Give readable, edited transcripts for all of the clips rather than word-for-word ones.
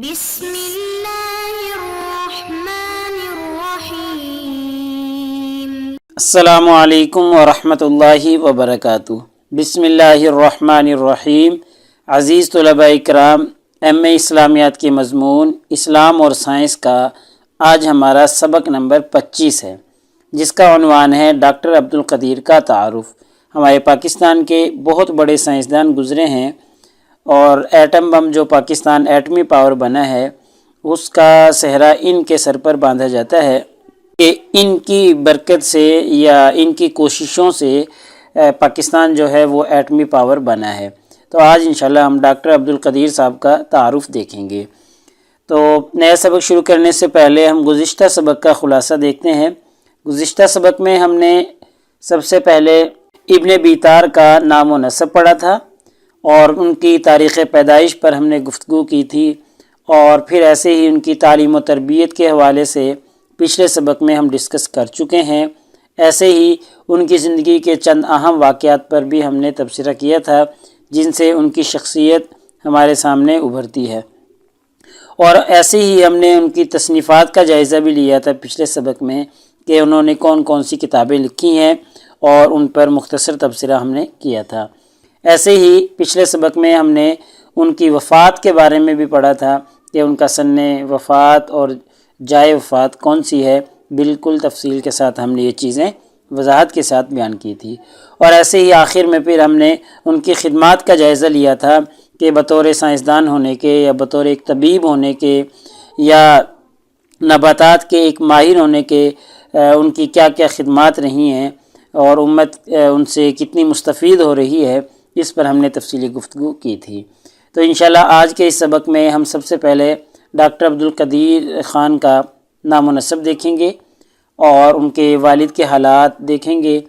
بسم اللہ الرحمن الرحیم۔ السلام علیکم ورحمۃ اللہ وبرکاتہ۔ بسم اللہ الرحمن الرحیم۔ عزیز طلباء اکرام، ایم اے اسلامیات کے مضمون اسلام اور سائنس کا آج ہمارا سبق نمبر 25 ہے، جس کا عنوان ہے ڈاکٹر عبدالقدیر کا تعارف۔ ہمارے پاکستان کے بہت بڑے سائنسدان گزرے ہیں، اور ایٹم بم جو پاکستان ایٹمی پاور بنا ہے اس کا سہرا ان کے سر پر باندھا جاتا ہے کہ ان کی برکت سے یا ان کی کوششوں سے پاکستان جو ہے وہ ایٹمی پاور بنا ہے۔ تو آج انشاءاللہ ہم ڈاکٹر عبدالقدیر صاحب کا تعارف دیکھیں گے۔ تو نیا سبق شروع کرنے سے پہلے ہم گزشتہ سبق کا خلاصہ دیکھتے ہیں۔ گزشتہ سبق میں ہم نے سب سے پہلے ابن بیطار کا نام و نسب پڑھا تھا، اور ان کی تاریخ پیدائش پر ہم نے گفتگو کی تھی، اور پھر ایسے ہی ان کی تعلیم و تربیت کے حوالے سے پچھلے سبق میں ہم ڈسکس کر چکے ہیں۔ ایسے ہی ان کی زندگی کے چند اہم واقعات پر بھی ہم نے تبصرہ کیا تھا، جن سے ان کی شخصیت ہمارے سامنے ابھرتی ہے، اور ایسے ہی ہم نے ان کی تصنیفات کا جائزہ بھی لیا تھا پچھلے سبق میں کہ انہوں نے کون کون سی کتابیں لکھی ہیں، اور ان پر مختصر تبصرہ ہم نے کیا تھا۔ ایسے ہی پچھلے سبق میں ہم نے ان کی وفات کے بارے میں بھی پڑھا تھا کہ ان کا سن وفات اور جائے وفات کون سی ہے، بالکل تفصیل کے ساتھ ہم نے یہ چیزیں وضاحت کے ساتھ بیان کی تھی۔ اور ایسے ہی آخر میں پھر ہم نے ان کی خدمات کا جائزہ لیا تھا کہ بطور سائنسدان ہونے کے، یا بطور ایک طبیب ہونے کے، یا نباتات کے ایک ماہر ہونے کے ان کی کیا کیا خدمات رہی ہیں، اور امت ان سے کتنی مستفید ہو رہی ہے، اس پر ہم نے تفصیلی گفتگو کی تھی۔ تو انشاءاللہ آج کے اس سبق میں ہم سب سے پہلے ڈاکٹر عبدالقدیر خان کا نام و نسب دیکھیں گے، اور ان کے والد کے حالات دیکھیں گے،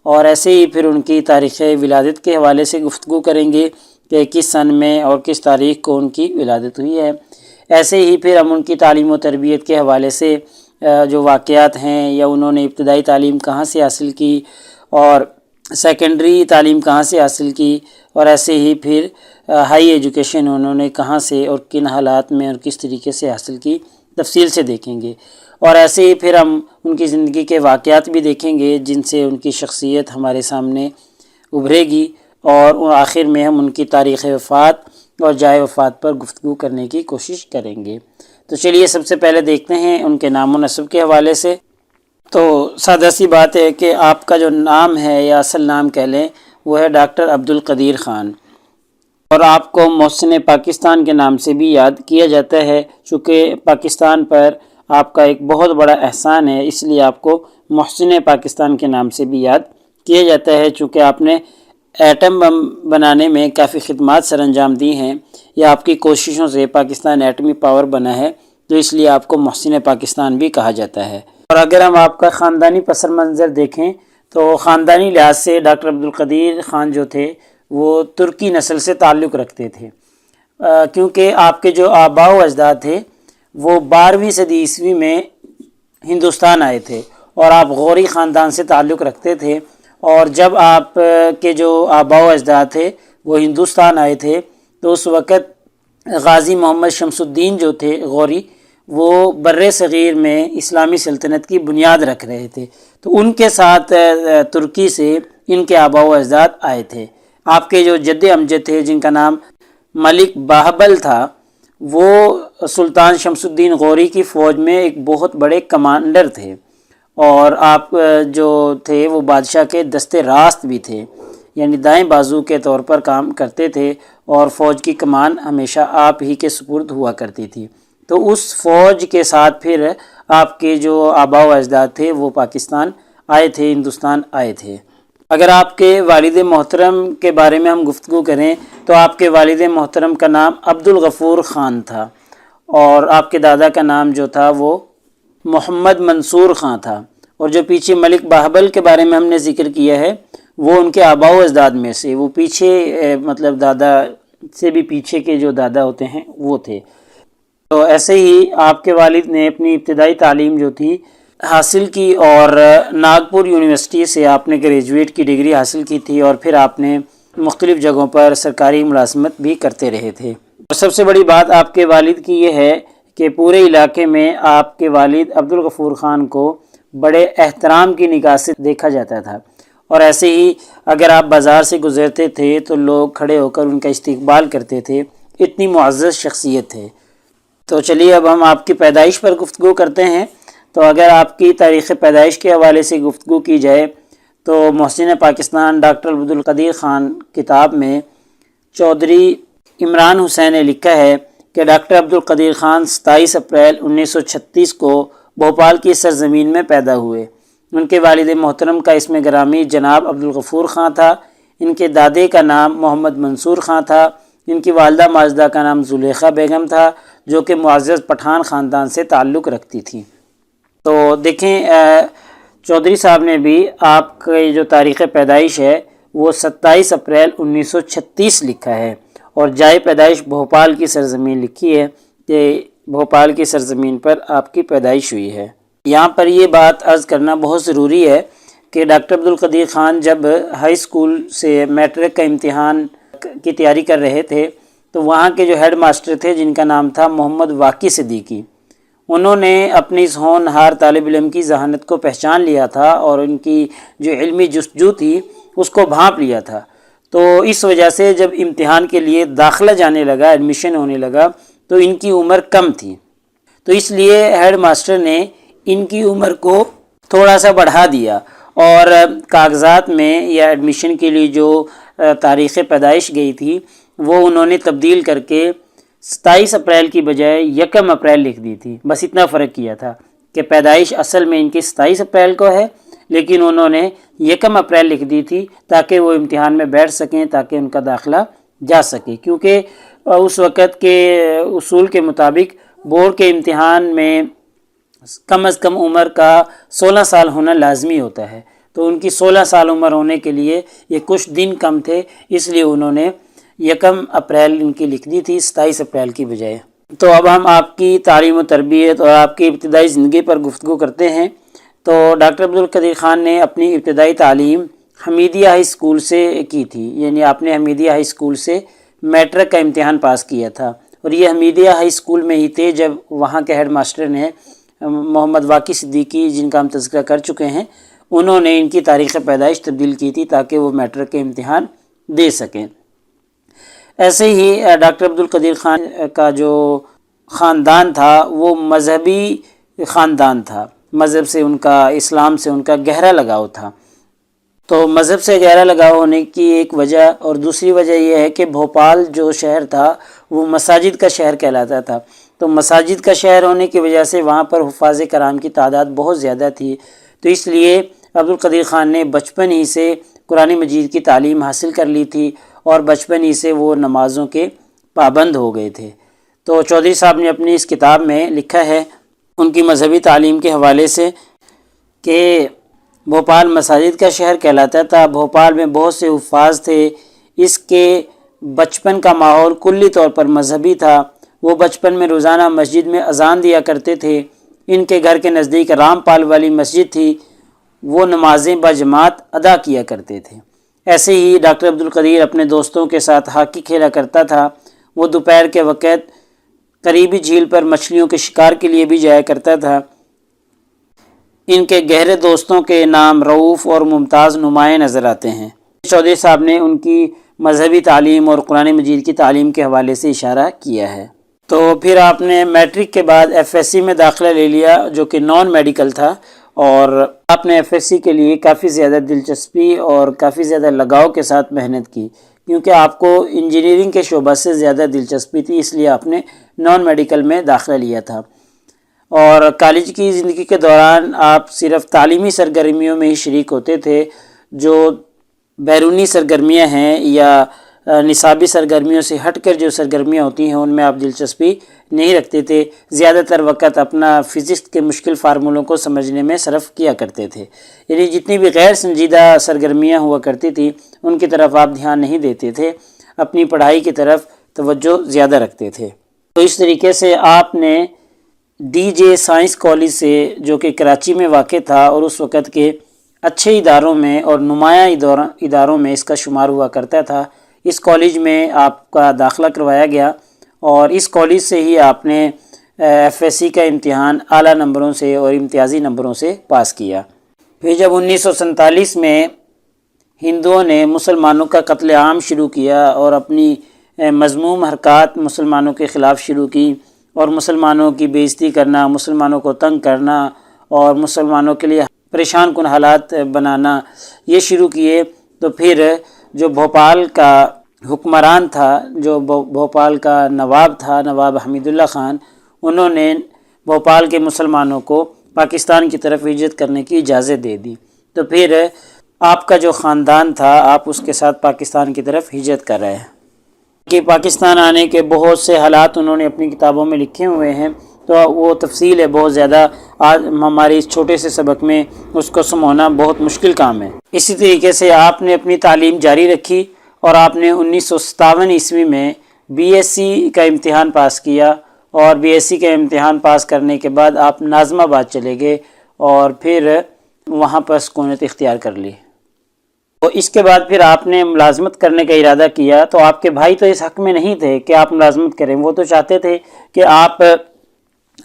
اور ایسے ہی پھر ان کی تاریخ ولادت کے حوالے سے گفتگو کریں گے کہ کس سن میں اور کس تاریخ کو ان کی ولادت ہوئی ہے۔ ایسے ہی پھر ہم ان کی تعلیم و تربیت کے حوالے سے جو واقعات ہیں، یا انہوں نے ابتدائی تعلیم کہاں سے حاصل کی، اور سیکنڈری تعلیم کہاں سے حاصل کی، اور ایسے ہی پھر ہائی ایجوکیشن انہوں نے کہاں سے اور کن حالات میں اور کس طریقے سے حاصل کی، تفصیل سے دیکھیں گے۔ اور ایسے ہی پھر ہم ان کی زندگی کے واقعات بھی دیکھیں گے، جن سے ان کی شخصیت ہمارے سامنے ابھرے گی، اور آخر میں ہم ان کی تاریخ وفات اور جائے وفات پر گفتگو کرنے کی کوشش کریں گے۔ تو چلیے سب سے پہلے دیکھتے ہیں ان کے نام و نسب کے حوالے سے۔ تو سادہ سی بات ہے کہ آپ کا جو نام ہے، یا اصل نام کہہ لیں، وہ ہے ڈاکٹر عبدالقدیر خان، اور آپ کو محسن پاکستان کے نام سے بھی یاد کیا جاتا ہے، چونکہ پاکستان پر آپ کا ایک بہت بڑا احسان ہے، اس لیے آپ کو محسن پاکستان کے نام سے بھی یاد کیا جاتا ہے، چونکہ آپ نے ایٹم بم بنانے میں کافی خدمات سر انجام دی ہیں، یا آپ کی کوششوں سے پاکستان ایٹمی پاور بنا ہے، تو اس لیے آپ کو محسن پاکستان بھی کہا جاتا ہے۔ اور اگر ہم آپ کا خاندانی پس منظر دیکھیں تو خاندانی لحاظ سے ڈاکٹر عبدالقدیر خان جو تھے وہ ترکی نسل سے تعلق رکھتے تھے، کیونکہ آپ کے جو آباء و اجداد تھے وہ 12ویں صدی عیسوی میں ہندوستان آئے تھے، اور آپ غوری خاندان سے تعلق رکھتے تھے، اور جب آپ کے جو آباء و اجداد تھے وہ ہندوستان آئے تھے تو اس وقت غازی محمد شمس الدین جو تھے غوری، وہ بر صغیر میں اسلامی سلطنت کی بنیاد رکھ رہے تھے، تو ان کے ساتھ ترکی سے ان کے آباء و اجداد آئے تھے۔ آپ کے جو جد امجد تھے، جن کا نام ملک باہبل تھا، وہ سلطان شمس الدین غوری کی فوج میں ایک بہت بڑے کمانڈر تھے، اور آپ جو تھے وہ بادشاہ کے دست راست بھی تھے، یعنی دائیں بازو کے طور پر کام کرتے تھے، اور فوج کی کمان ہمیشہ آپ ہی کے سپرد ہوا کرتی تھی۔ تو اس فوج کے ساتھ پھر آپ کے جو آباء و اجداد تھے وہ پاکستان آئے تھے، ہندوستان آئے تھے۔ اگر آپ کے والد محترم کے بارے میں ہم گفتگو کریں تو آپ کے والد محترم کا نام عبدالغفور خان تھا، اور آپ کے دادا کا نام جو تھا وہ محمد منصور خان تھا، اور جو پیچھے ملک باہبل کے بارے میں ہم نے ذکر کیا ہے وہ ان کے آباء و اجداد میں سے وہ پیچھے مطلب دادا سے بھی پیچھے کے جو دادا ہوتے ہیں وہ تھے۔ تو ایسے ہی آپ کے والد نے اپنی ابتدائی تعلیم جو تھی حاصل کی، اور ناگپور یونیورسٹی سے آپ نے گریجویٹ کی ڈگری حاصل کی تھی، اور پھر آپ نے مختلف جگہوں پر سرکاری ملازمت بھی کرتے رہے تھے۔ اور سب سے بڑی بات آپ کے والد کی یہ ہے کہ پورے علاقے میں آپ کے والد عبدالغفور خان کو بڑے احترام کی نگاہ سے دیکھا جاتا تھا، اور ایسے ہی اگر آپ بازار سے گزرتے تھے تو لوگ کھڑے ہو کر ان کا استقبال کرتے تھے، اتنی معزز شخصیت تھے۔ تو چلیے اب ہم آپ کی پیدائش پر گفتگو کرتے ہیں۔ تو اگر آپ کی تاریخ پیدائش کے حوالے سے گفتگو کی جائے تو محسن پاکستان ڈاکٹر عبدالقدیر خان کتاب میں چودھری عمران حسین نے لکھا ہے کہ ڈاکٹر عبدالقدیر خان 27 اپریل 1936 کو بھوپال کی سرزمین میں پیدا ہوئے۔ ان کے والد محترم کا اسم گرامی جناب عبدالغفور خان تھا۔ ان کے دادے کا نام محمد منصور خان تھا۔ ان کی والدہ ماجدہ کا نام زلیخا بیگم تھا، جو کہ معزز پٹھان خاندان سے تعلق رکھتی تھی۔ تو دیکھیں چودھری صاحب نے بھی آپ کی جو تاریخ پیدائش ہے وہ 27 اپریل 1936 لکھا ہے، اور جائے پیدائش بھوپال کی سرزمین لکھی ہے کہ بھوپال کی سرزمین پر آپ کی پیدائش ہوئی ہے۔ یہاں پر یہ بات عرض کرنا بہت ضروری ہے کہ ڈاکٹر عبدالقدیر خان جب ہائی اسکول سے میٹرک کا امتحان کی تیاری کر رہے تھے تو وہاں کے جو ہیڈ ماسٹر تھے جن کا نام تھا محمد واقی صدیقی، انہوں نے اپنی اس ہونہار طالب علم کی ذہانت کو پہچان لیا تھا اور ان کی جو علمی جستجو تھی اس کو بھانپ لیا تھا۔ تو اس وجہ سے جب امتحان کے لیے داخلہ جانے لگا، ایڈمیشن ہونے لگا، تو ان کی عمر کم تھی، تو اس لیے ہیڈ ماسٹر نے ان کی عمر کو تھوڑا سا بڑھا دیا، اور کاغذات میں یا ایڈمیشن کے لیے جو تاریخ پیدائش گئی تھی وہ انہوں نے تبدیل کر کے 27 اپریل کی بجائے 1 اپریل لکھ دی تھی۔ بس اتنا فرق کیا تھا کہ پیدائش اصل میں ان کی 27 اپریل کو ہے، لیکن انہوں نے 1 اپریل لکھ دی تھی تاکہ وہ امتحان میں بیٹھ سکیں، تاکہ ان کا داخلہ جا سکے، کیونکہ اس وقت کے اصول کے مطابق بورڈ کے امتحان میں کم از کم عمر کا 16 سال ہونا لازمی ہوتا ہے۔ تو ان کی 16 سال عمر ہونے کے لیے یہ کچھ دن کم تھے، اس لیے انہوں نے 1 اپریل ان کی لکھ دی تھی 27 اپریل کی بجائے۔ تو اب ہم آپ کی تعلیم و تربیت اور آپ کی ابتدائی زندگی پر گفتگو کرتے ہیں۔ تو ڈاکٹر عبدالقدیر خان نے اپنی ابتدائی تعلیم حمیدیہ ہائی اسکول سے کی تھی، یعنی آپ نے حمیدیہ ہائی اسکول سے میٹرک کا امتحان پاس کیا تھا، اور یہ حمیدیہ ہائی اسکول میں ہی تھے جب وہاں کے ہیڈ ماسٹر نے محمد واقی صدیقی، جن کا ہم تذکرہ کر چکے ہیں، انہوں نے ان کی تاریخ پیدائش تبدیل کی تھی تاکہ وہ میٹرک کے امتحان دے سکیں۔ ایسے ہی ڈاکٹر عبدالقدیر خان کا جو خاندان تھا وہ مذہبی خاندان تھا، مذہب سے ان کا، اسلام سے ان کا گہرا لگاؤ تھا۔ تو مذہب سے گہرا لگاؤ ہونے کی ایک وجہ، اور دوسری وجہ یہ ہے کہ بھوپال جو شہر تھا وہ مساجد کا شہر کہلاتا تھا، تو مساجد کا شہر ہونے کی وجہ سے وہاں پر حفاظ کرام کی تعداد بہت زیادہ تھی، تو اس لیے عبدالقدیر خان نے بچپن ہی سے قرآن مجید کی تعلیم حاصل کر لی تھی، اور بچپن ہی سے وہ نمازوں کے پابند ہو گئے تھے۔ تو چودھری صاحب نے اپنی اس کتاب میں لکھا ہے ان کی مذہبی تعلیم کے حوالے سے کہ بھوپال مساجد کا شہر کہلاتا تھا، بھوپال میں بہت سے حفاظ تھے، اس کے بچپن کا ماحول کلی طور پر مذہبی تھا، وہ بچپن میں روزانہ مسجد میں اذان دیا کرتے تھے، ان کے گھر کے نزدیک رام پال والی مسجد تھی، وہ نمازیں بجماعت ادا کیا کرتے تھے۔ ایسے ہی ڈاکٹر عبدالقدیر اپنے دوستوں کے ساتھ ہاکی کھیلا کرتا تھا، وہ دوپہر کے وقت قریبی جھیل پر مچھلیوں کے شکار کے لیے بھی جایا کرتا تھا۔ ان کے گہرے دوستوں کے نام رؤوف اور ممتاز نمایاں نظر آتے ہیں۔ چودھری صاحب نے ان کی مذہبی تعلیم اور قرآن مجید کی تعلیم کے حوالے سے اشارہ کیا ہے۔ تو پھر آپ نے میٹرک کے بعد ایف ایس سی میں داخلہ لے لیا جو کہ نان میڈیکل تھا، اور آپ نے ایف ایس سی کے لیے کافی زیادہ دلچسپی اور کافی زیادہ لگاؤ کے ساتھ محنت کی، کیونکہ آپ کو انجینئرنگ کے شعبہ سے زیادہ دلچسپی تھی، اس لیے آپ نے نان میڈیکل میں داخلہ لیا تھا۔ اور کالج کی زندگی کے دوران آپ صرف تعلیمی سرگرمیوں میں ہی شریک ہوتے تھے، جو بیرونی سرگرمیاں ہیں یا نصابی سرگرمیوں سے ہٹ کر جو سرگرمیاں ہوتی ہیں ان میں آپ دلچسپی نہیں رکھتے تھے، زیادہ تر وقت اپنا فزکس کے مشکل فارمولوں کو سمجھنے میں صرف کیا کرتے تھے، یعنی جتنی بھی غیر سنجیدہ سرگرمیاں ہوا کرتی تھی ان کی طرف آپ دھیان نہیں دیتے تھے، اپنی پڑھائی کی طرف توجہ زیادہ رکھتے تھے۔ تو اس طریقے سے آپ نے ڈی جے سائنس کالج سے، جو کہ کراچی میں واقع تھا اور اس وقت کے اچھے اداروں میں اور نمایاں اداروں میں اس کا شمار ہوا کرتا تھا، اس کالج میں آپ کا داخلہ کروایا گیا، اور اس کالج سے ہی آپ نے FSC کا امتحان اعلیٰ نمبروں سے اور امتیازی نمبروں سے پاس کیا۔ پھر جب 1947 میں ہندوؤں نے مسلمانوں کا قتل عام شروع کیا اور اپنی مذموم حرکات مسلمانوں کے خلاف شروع کی اور مسلمانوں کی بے عزتی کرنا، مسلمانوں کو تنگ کرنا اور مسلمانوں کے لیے پریشان کن حالات بنانا یہ شروع کیے، تو پھر جو بھوپال کا حکمران تھا، جو بھوپال کا نواب تھا، نواب حمید اللہ خان، انہوں نے بھوپال کے مسلمانوں کو پاکستان کی طرف ہجرت کرنے کی اجازت دے دی۔ تو پھر آپ کا جو خاندان تھا آپ اس کے ساتھ پاکستان کی طرف ہجرت کر رہے ہیں کہ پاکستان آنے کے بہت سے حالات انہوں نے اپنی کتابوں میں لکھے ہوئے ہیں، تو وہ تفصیل ہے بہت زیادہ، آج ہمارے اس چھوٹے سے سبق میں اس کو سمونا بہت مشکل کام ہے۔ اسی طریقے سے آپ نے اپنی تعلیم جاری رکھی اور آپ نے 1957 عیسوی میں BSc کا امتحان پاس کیا، اور BSc کا امتحان پاس کرنے کے بعد آپ ناظم آباد چلے گئے اور پھر وہاں پر سکونت اختیار کر لی۔ تو اس کے بعد پھر آپ نے ملازمت کرنے کا ارادہ کیا، تو آپ کے بھائی تو اس حق میں نہیں تھے کہ آپ ملازمت کریں، وہ تو چاہتے تھے کہ آپ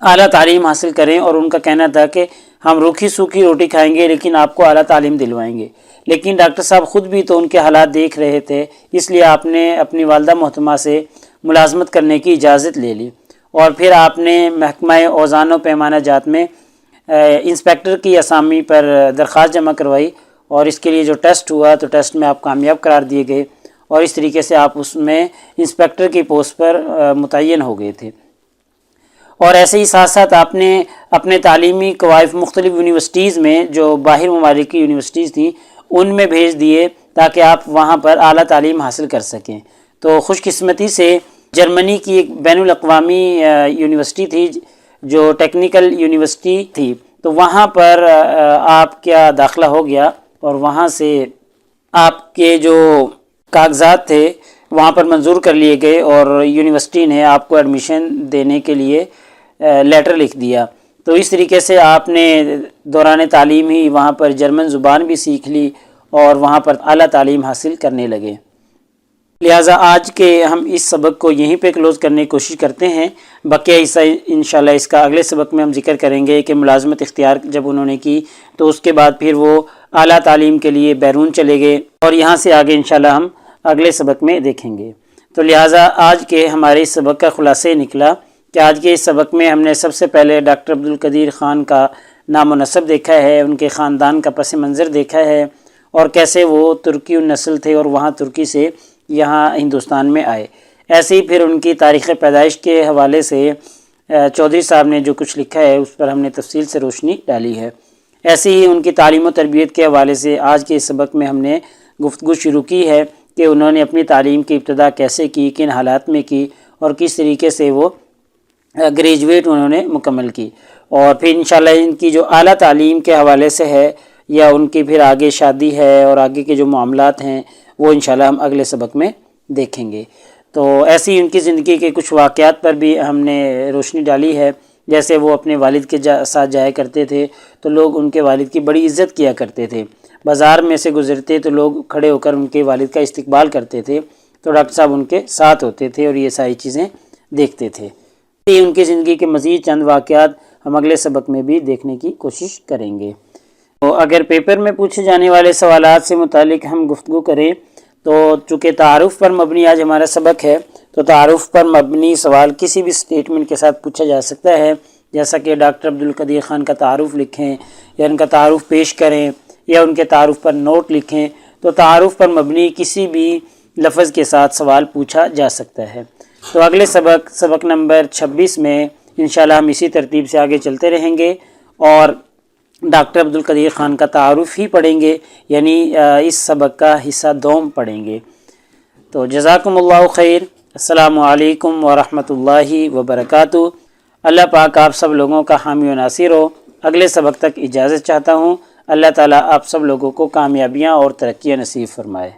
اعلیٰ تعلیم حاصل کریں، اور ان کا کہنا تھا کہ ہم روکھی سوکھی روٹی کھائیں گے لیکن آپ کو اعلیٰ تعلیم دلوائیں گے۔ لیکن ڈاکٹر صاحب خود بھی تو ان کے حالات دیکھ رہے تھے، اس لیے آپ نے اپنی والدہ محترمہ سے ملازمت کرنے کی اجازت لے لی، اور پھر آپ نے محکمہ اوزان و پیمانہ جات میں انسپیکٹر کی اسامی پر درخواست جمع کروائی، اور اس کے لیے جو ٹیسٹ ہوا تو ٹیسٹ میں آپ کامیاب قرار دیے گئے، اور اس طریقے سے آپ اس میں انسپیکٹر کی پوسٹ پر متعین ہو گئے تھے۔ اور ایسے ہی ساتھ ساتھ آپ نے اپنے تعلیمی قوائف مختلف یونیورسٹیز میں جو باہر ممالک کی یونیورسٹیز تھیں ان میں بھیج دیے تاکہ آپ وہاں پر اعلیٰ تعلیم حاصل کر سکیں۔ تو خوش قسمتی سے جرمنی کی ایک بین الاقوامی یونیورسٹی تھی جو ٹیکنیکل یونیورسٹی تھی، تو وہاں پر آپ کا داخلہ ہو گیا، اور وہاں سے آپ کے جو کاغذات تھے وہاں پر منظور کر لیے گئے، اور یونیورسٹی نے آپ کو ایڈمیشن دینے کے لیے لیٹر لکھ دیا۔ تو اس طریقے سے آپ نے دوران تعلیم ہی وہاں پر جرمن زبان بھی سیکھ لی اور وہاں پر اعلیٰ تعلیم حاصل کرنے لگے۔ لہٰذا آج کے ہم اس سبق کو یہیں پہ کلوز کرنے کی کوشش کرتے ہیں، بقیہ حصہ انشاءاللہ اس کا اگلے سبق میں ہم ذکر کریں گے کہ ملازمت اختیار جب انہوں نے کی تو اس کے بعد پھر وہ اعلیٰ تعلیم کے لیے بیرون چلے گئے، اور یہاں سے آگے انشاءاللہ ہم اگلے سبق میں دیکھیں گے۔ تو لہٰذا آج کے ہمارے اس سبق کا خلاصہ نکلا کہ آج کے اس سبق میں ہم نے سب سے پہلے ڈاکٹر عبدالقدیر خان کا نام و نسب دیکھا ہے، ان کے خاندان کا پس منظر دیکھا ہے، اور کیسے وہ ترکی النسل تھے اور وہاں ترکی سے یہاں ہندوستان میں آئے۔ ایسے ہی پھر ان کی تاریخ پیدائش کے حوالے سے چودھری صاحب نے جو کچھ لکھا ہے اس پر ہم نے تفصیل سے روشنی ڈالی ہے۔ ایسے ہی ان کی تعلیم و تربیت کے حوالے سے آج کے اس سبق میں ہم نے گفتگو شروع کی ہے کہ انہوں نے اپنی تعلیم کی ابتدا کیسے کی، کن حالات میں کی، اور کس طریقے سے وہ گریجویٹ انہوں نے مکمل کی، اور پھر انشاءاللہ ان کی جو اعلیٰ تعلیم کے حوالے سے ہے یا ان کی پھر آگے شادی ہے اور آگے کے جو معاملات ہیں وہ انشاءاللہ ہم اگلے سبق میں دیکھیں گے۔ تو ایسی ان کی زندگی کے کچھ واقعات پر بھی ہم نے روشنی ڈالی ہے، جیسے وہ اپنے والد کے ساتھ جایا کرتے تھے تو لوگ ان کے والد کی بڑی عزت کیا کرتے تھے، بازار میں سے گزرتے تو لوگ کھڑے ہو کر ان کے والد کا استقبال کرتے تھے، تو ڈاکٹر صاحب ان کے ساتھ ہوتے تھے اور یہ ساری چیزیں دیکھتے تھے۔ ان کی زندگی کے مزید چند واقعات ہم اگلے سبق میں بھی دیکھنے کی کوشش کریں گے۔ تو اگر پیپر میں پوچھے جانے والے سوالات سے متعلق ہم گفتگو کریں تو چونکہ تعارف پر مبنی آج ہمارا سبق ہے، تو تعارف پر مبنی سوال کسی بھی سٹیٹمنٹ کے ساتھ پوچھا جا سکتا ہے، جیسا کہ ڈاکٹر عبدالقدیر خان کا تعارف لکھیں یا ان کا تعارف پیش کریں یا ان کے تعارف پر نوٹ لکھیں، تو تعارف پر مبنی کسی بھی لفظ کے ساتھ سوال پوچھا جا سکتا ہے۔ تو اگلے سبق نمبر 26 میں انشاءاللہ ہم اسی ترتیب سے آگے چلتے رہیں گے اور ڈاکٹر عبدالقدیر خان کا تعارف ہی پڑھیں گے، یعنی اس سبق کا حصہ دوم پڑھیں گے۔ تو جزاکم اللہ خیر، السلام علیکم ورحمۃ اللہ وبرکاتہ۔ اللہ پاک آپ سب لوگوں کا حامی و ناصر ہو۔ اگلے سبق تک اجازت چاہتا ہوں۔ اللہ تعالیٰ آپ سب لوگوں کو کامیابیاں اور ترقیاں نصیب فرمائے۔